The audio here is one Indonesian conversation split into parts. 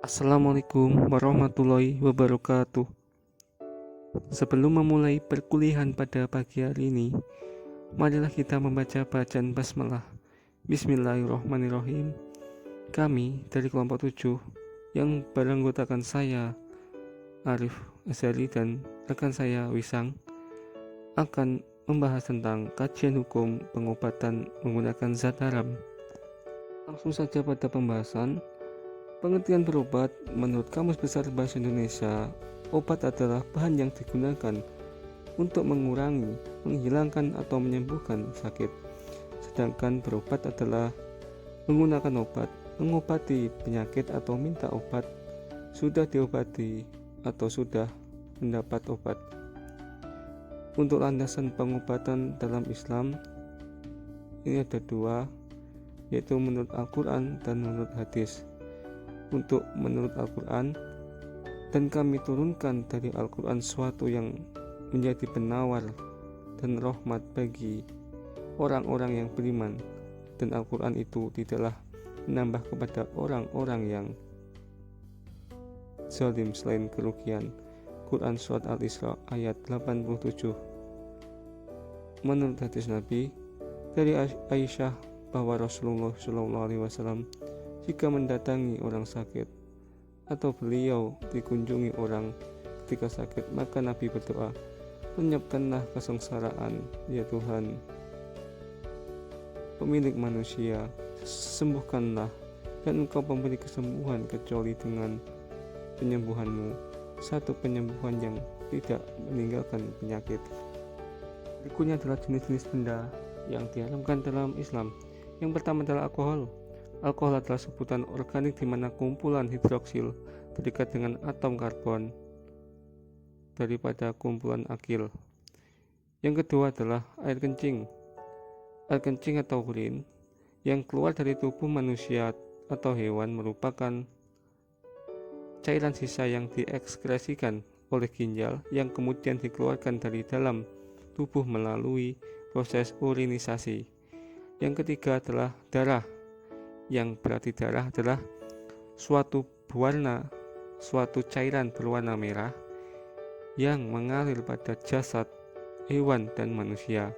Assalamualaikum warahmatullahi wabarakatuh. Sebelum memulai perkuliahan pada pagi hari ini, marilah kita membaca bacaan basmalah. Bismillahirrahmanirrahim. Kami dari kelompok 7 yang beranggotakan saya, Arif Azhari, dan rekan saya, Wisang, akan membahas tentang kajian hukum pengobatan menggunakan zat haram. Langsung saja pada pembahasan. Pengertian berobat menurut Kamus Besar Bahasa Indonesia, obat adalah bahan yang digunakan untuk mengurangi, menghilangkan, atau menyembuhkan sakit. Sedangkan berobat adalah menggunakan obat, mengobati penyakit atau minta obat, sudah diobati, atau sudah mendapat obat. Untuk landasan pengobatan dalam Islam, ini ada dua, yaitu menurut Al-Quran dan menurut hadis. Untuk menurut Al-Quran, dan kami turunkan dari Al-Quran suatu yang menjadi penawar dan rahmat bagi orang-orang yang beriman, dan Al-Quran itu tidaklah menambah kepada orang-orang yang zalim selain kerugian. Quran Surat Al-Isra ayat 87. Menurut hadis Nabi dari Aisyah bahwa Rasulullah SAW jika mendatangi orang sakit atau beliau dikunjungi orang ketika sakit, maka Nabi berdoa, lenyapkanlah kesengsaraan ya Tuhan pemilik manusia, sembuhkanlah, dan engkau memberi kesembuhan kecuali dengan penyembuhanmu, satu penyembuhan yang tidak meninggalkan penyakit. Berikutnya adalah jenis-jenis benda yang diharamkan dalam Islam. Yang pertama adalah alkohol. Alkohol adalah sebutan organik di mana kumpulan hidroksil berdekatan dengan atom karbon daripada kumpulan akil. Yang kedua adalah air kencing. Air kencing atau urin yang keluar dari tubuh manusia atau hewan merupakan cairan sisa yang diekskresikan oleh ginjal yang kemudian dikeluarkan dari dalam tubuh melalui proses urinisasi. Yang ketiga adalah darah, yang berarti darah adalah suatu cairan berwarna merah yang mengalir pada jasad hewan dan manusia.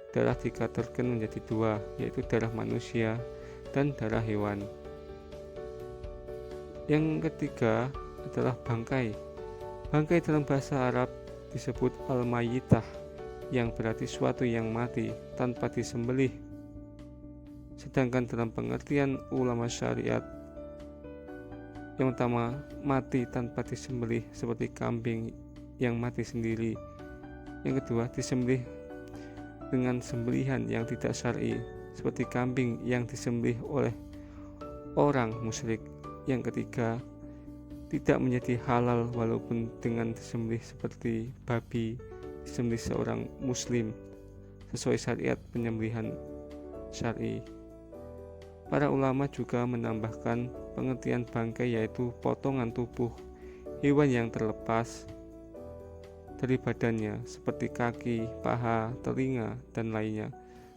Darah dikategorikan menjadi dua, yaitu darah manusia dan darah hewan. Yang ketiga adalah bangkai. Bangkai dalam bahasa Arab disebut al-mayyitah, yang berarti suatu yang mati tanpa disembelih. Sedangkan dalam pengertian ulama syariat, yang pertama mati tanpa disembelih seperti kambing yang mati sendiri. Yang kedua disembelih dengan sembelihan yang tidak syar'i seperti kambing yang disembelih oleh orang musyrik. Yang ketiga tidak menjadi halal walaupun dengan disembelih seperti babi disembelih seorang muslim sesuai syariat penyembelihan syar'i. Para ulama juga menambahkan pengertian bangkai yaitu potongan tubuh hewan yang terlepas dari badannya seperti kaki, paha, telinga, dan lainnya,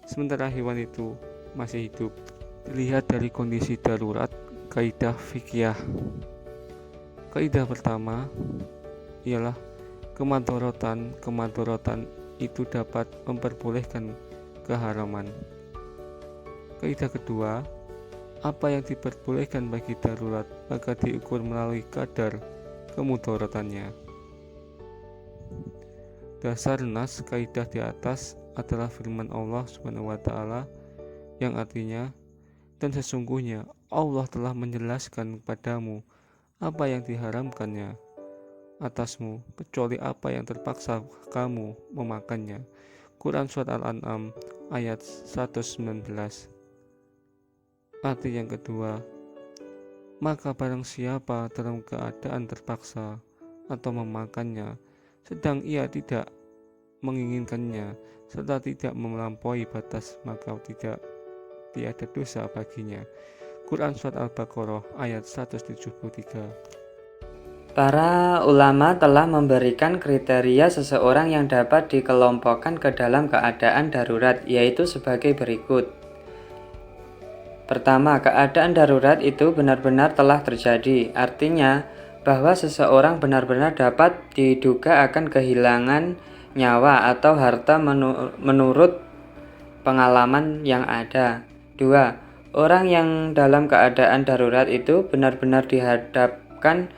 sementara hewan itu masih hidup. Dilihat dari kondisi darurat, kaidah fikih. Kaidah pertama ialah kemadharatan itu dapat memperbolehkan keharaman. Kaidah kedua, apa yang diperbolehkan bagi darurat maka diukur melalui kadar kemudharatannya. Dasar nas kaidah di atas adalah firman Allah SWT yang artinya, dan sesungguhnya Allah telah menjelaskan kepadamu apa yang diharamkannya atasmu kecuali apa yang terpaksa kamu memakannya. Quran Surat Al-An'am ayat 119. Arti yang kedua, maka barang siapa dalam keadaan terpaksa atau memakannya sedang ia tidak menginginkannya serta tidak melampaui batas, maka tiada dosa baginya. Quran Surat Al-Baqarah ayat 173. Para ulama telah memberikan kriteria seseorang yang dapat dikelompokkan ke dalam keadaan darurat, yaitu sebagai berikut. Pertama, keadaan darurat itu benar-benar telah terjadi, artinya bahwa seseorang benar-benar dapat diduga akan kehilangan nyawa atau harta menurut pengalaman yang ada. 2. Orang yang dalam keadaan darurat itu benar-benar dihadapkan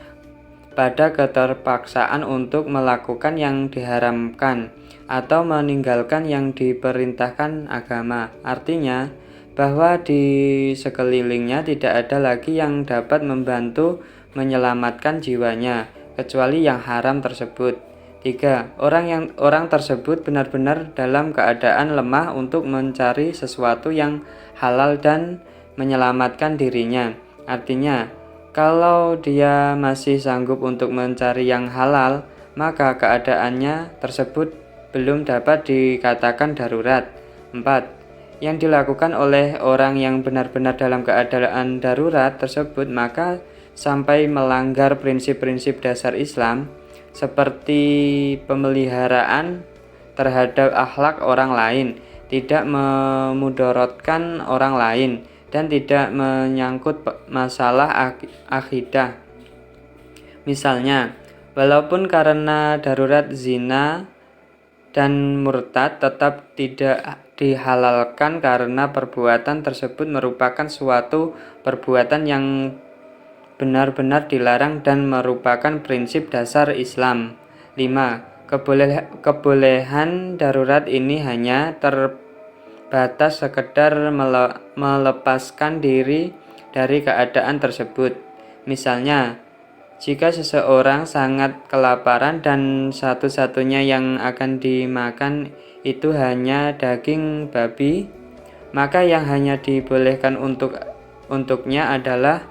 pada keterpaksaan untuk melakukan yang diharamkan atau meninggalkan yang diperintahkan agama. Artinya, bahwa di sekelilingnya tidak ada lagi yang dapat membantu menyelamatkan jiwanya, kecuali yang haram tersebut. 3. Orang tersebut benar-benar dalam keadaan lemah untuk mencari sesuatu yang halal dan menyelamatkan dirinya. Artinya, kalau dia masih sanggup untuk mencari yang halal, maka keadaannya tersebut belum dapat dikatakan darurat. 4. Yang dilakukan oleh orang yang benar-benar dalam keadaan darurat tersebut maka sampai melanggar prinsip-prinsip dasar Islam seperti pemeliharaan terhadap akhlak orang lain, tidak memudaratkan orang lain, dan tidak menyangkut masalah akidah. Misalnya, walaupun karena darurat zina dan murtad tetap tidak dihalalkan karena perbuatan tersebut merupakan suatu perbuatan yang benar-benar dilarang dan merupakan prinsip dasar Islam. 5. Kebolehan darurat ini hanya terbatas sekedar melepaskan diri dari keadaan tersebut. Misalnya, jika seseorang sangat kelaparan dan satu-satunya yang akan dimakan itu hanya daging babi, maka yang hanya dibolehkan untuknya adalah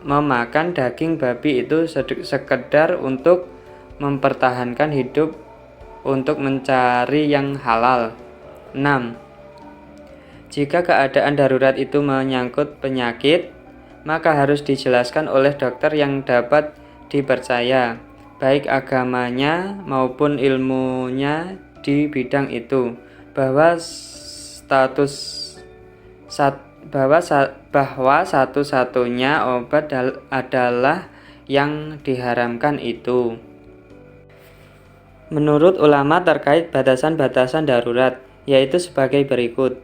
memakan daging babi itu sekedar untuk mempertahankan hidup untuk mencari yang halal. 6. Jika keadaan darurat itu menyangkut penyakit, maka harus dijelaskan oleh dokter yang dapat dipercaya, baik agamanya maupun ilmunya di bidang itu, bahwa satu-satunya obat adalah yang diharamkan itu. Menurut ulama terkait batasan-batasan darurat, yaitu sebagai berikut.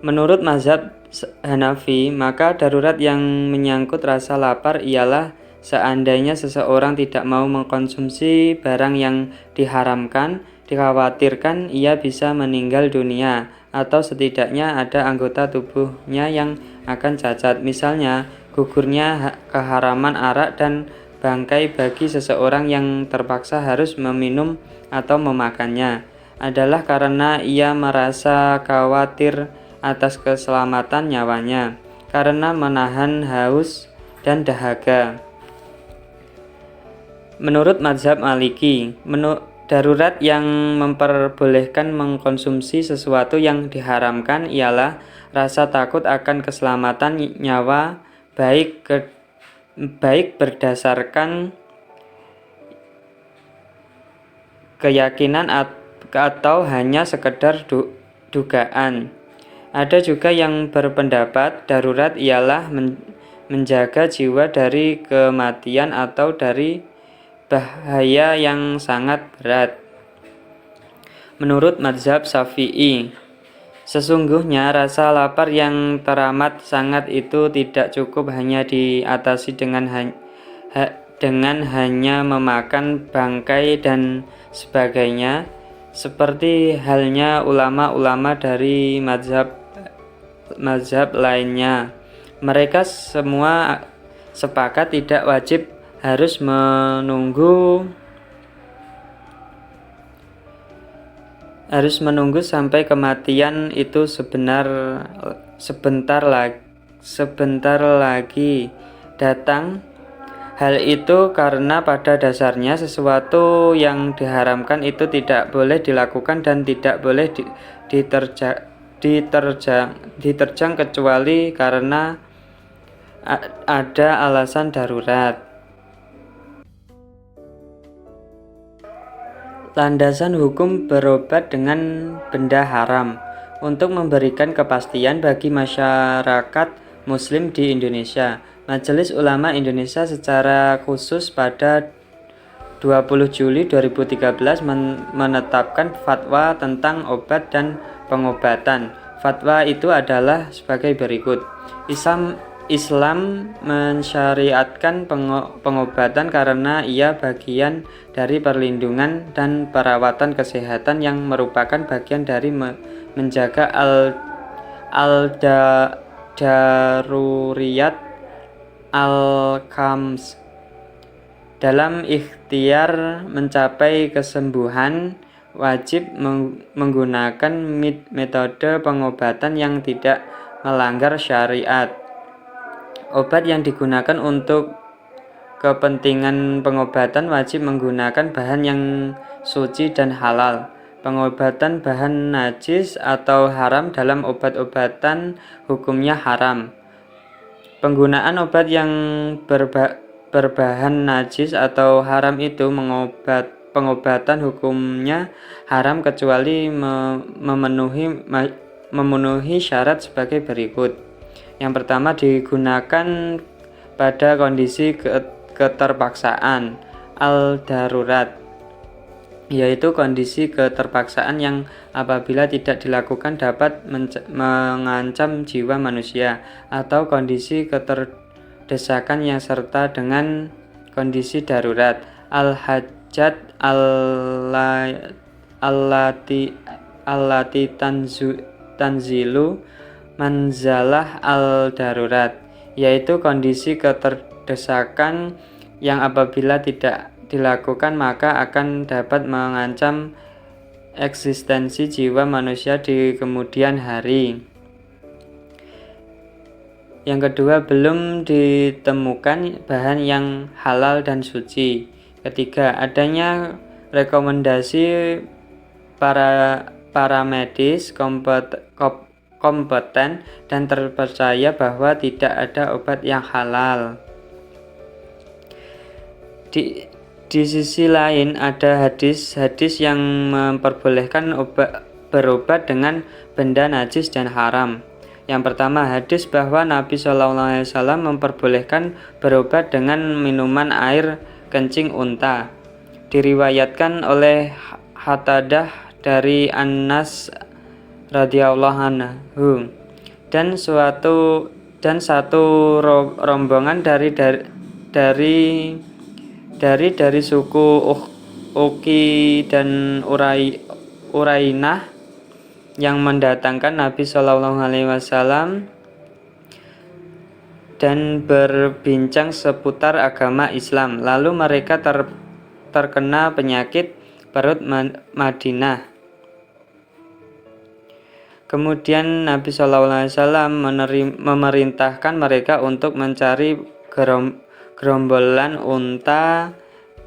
Menurut mazhab Hanafi, maka darurat yang menyangkut rasa lapar ialah seandainya seseorang tidak mau mengkonsumsi barang yang diharamkan, dikhawatirkan ia bisa meninggal dunia, atau setidaknya ada anggota tubuhnya yang akan cacat. Misalnya, gugurnya keharaman arak dan bangkai bagi seseorang yang terpaksa harus meminum atau memakannya, adalah karena ia merasa khawatir atas keselamatan nyawanya karena menahan haus dan dahaga. Menurut mazhab Maliki, darurat yang memperbolehkan mengkonsumsi sesuatu yang diharamkan ialah rasa takut akan keselamatan nyawa, baik berdasarkan keyakinan atau hanya sekedar dugaan. Ada juga yang berpendapat darurat ialah menjaga jiwa dari kematian atau dari bahaya yang sangat berat. Menurut mazhab Syafi'i, sesungguhnya rasa lapar yang teramat sangat itu tidak cukup hanya diatasi dengan hanya memakan bangkai dan sebagainya, seperti halnya ulama-ulama dari mazhab lainnya. Mereka semua sepakat tidak wajib harus menunggu sampai kematian itu sebentar lagi datang. Hal itu karena pada dasarnya sesuatu yang diharamkan itu tidak boleh dilakukan dan tidak boleh diterjang kecuali karena ada alasan darurat. Landasan hukum berobat dengan benda haram. Untuk memberikan kepastian bagi masyarakat Muslim di Indonesia. Majelis Ulama Indonesia secara khusus pada 20 Juli 2013 menetapkan fatwa tentang obat dan pengobatan. Fatwa itu adalah sebagai berikut. Islam mensyariatkan pengobatan karena ia bagian dari perlindungan dan perawatan kesehatan yang merupakan bagian dari menjaga daruriyat al-khams. Dalam ikhtiar mencapai kesembuhan, wajib menggunakan metode pengobatan yang tidak melanggar syariat. Obat yang digunakan untuk kepentingan pengobatan wajib menggunakan bahan yang suci dan halal. Pengobatan bahan najis atau haram dalam obat-obatan hukumnya haram. Penggunaan obat yang berbahan najis atau haram itu pengobatan hukumnya haram kecuali memenuhi syarat sebagai berikut. Yang pertama, digunakan pada kondisi keterpaksaan al-darurat, yaitu kondisi keterpaksaan yang apabila tidak dilakukan dapat mengancam jiwa manusia, atau kondisi keterdesakan yang serta dengan kondisi darurat al-hajat allati tanzilu manzalah al-darurat, yaitu kondisi keterdesakan yang apabila tidak dilakukan maka akan dapat mengancam eksistensi jiwa manusia di kemudian hari. Yang kedua, belum ditemukan bahan yang halal dan suci. Ketiga, adanya rekomendasi para medis kompeten dan terpercaya bahwa tidak ada obat yang halal. Di sisi lain, ada hadis-hadis yang memperbolehkan berobat dengan benda najis dan haram. Yang pertama, hadis bahwa Nabi SAW memperbolehkan berobat dengan minuman air kencing unta. Diriwayatkan oleh Hatadah dari Anas radhiyallahu anhu, dan satu rombongan dari suku Uki dan Urainah yang mendatangkan Nabi SAW dan berbincang seputar agama Islam. Lalu mereka terkena penyakit perut Madinah. Kemudian Nabi SAW memerintahkan mereka untuk mencari gerombolan unta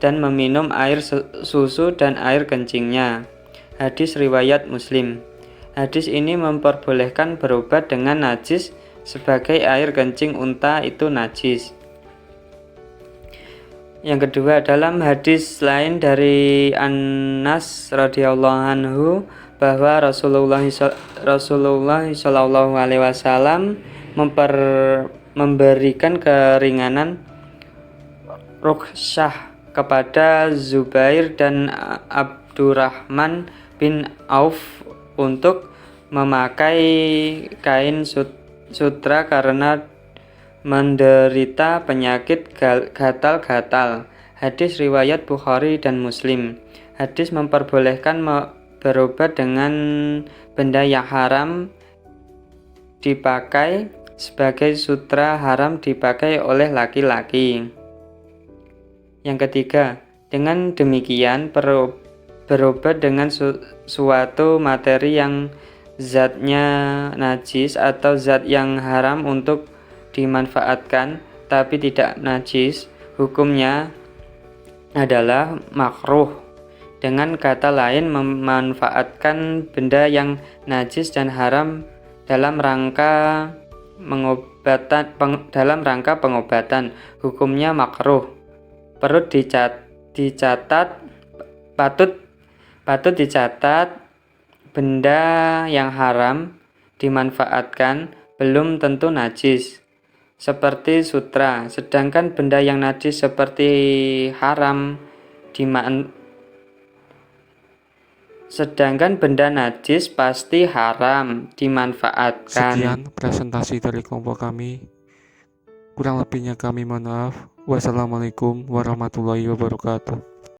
dan meminum air susu dan air kencingnya. Hadis riwayat Muslim. Hadis ini memperbolehkan berobat dengan najis sebagai air kencing unta itu najis. Yang kedua, dalam hadis lain dari Anas radhiyallahu anhu bahwa Rasulullah Shallallahu Alaihi Wasallam memberikan keringanan rukhsah kepada Zubair dan Abdurrahman bin Auf untuk memakai kain sutra karena menderita penyakit gatal-gatal. Hadis riwayat Bukhari dan Muslim. Hadis memperbolehkan berobat dengan benda yang haram dipakai sebagai sutra haram dipakai oleh laki-laki. Yang ketiga, dengan demikian berobat dengan suatu materi yang zatnya najis atau zat yang haram untuk dimanfaatkan tapi tidak najis, hukumnya adalah makruh. Dengan kata lain, memanfaatkan benda yang najis dan haram dalam rangka pengobatan, hukumnya makruh. Patut dicatat benda yang haram dimanfaatkan belum tentu najis. seperti sutra, sedangkan benda yang najis seperti haram diman sedangkan benda najis pasti haram dimanfaatkan. Sekian presentasi dari kelompok kami. Kurang lebihnya kami mohon maaf. Wassalamualaikum warahmatullahi wabarakatuh.